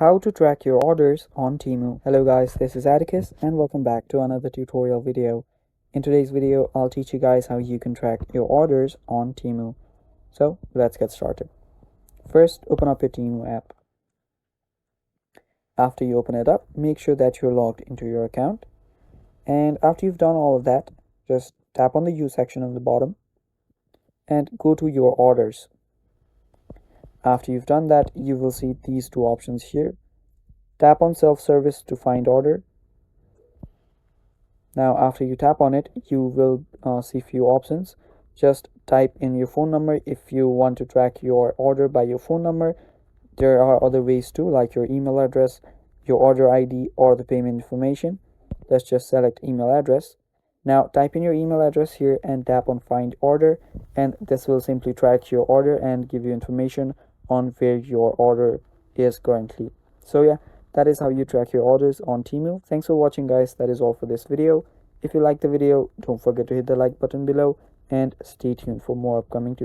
How to track your orders on Temu. Hello guys, this is Atticus and welcome back to another tutorial video. In today's video, I'll teach you guys how you can track your orders on Temu. So let's get started. First, open up your Temu app. After you open it up, make sure that you're logged into your account. And after you've done all of that, just tap on the U section on the bottom and go to your orders. After you've done that, you will see these two options here. Tap on self-service to find order. Now after you tap on it, you will see few options. Just type in your phone number if you want to track your order by your phone number. There are other ways too, like your email address, your order ID, or the payment information. Let's just select email address. Now type in your email address here and tap on find order, and this will simply track your order and give you information on where your order is currently. So yeah, that is how you track your orders on Temu. Thanks for watching guys. That is all for this video. If you like the video, don't forget to hit the like button below and stay tuned for more upcoming tutorials.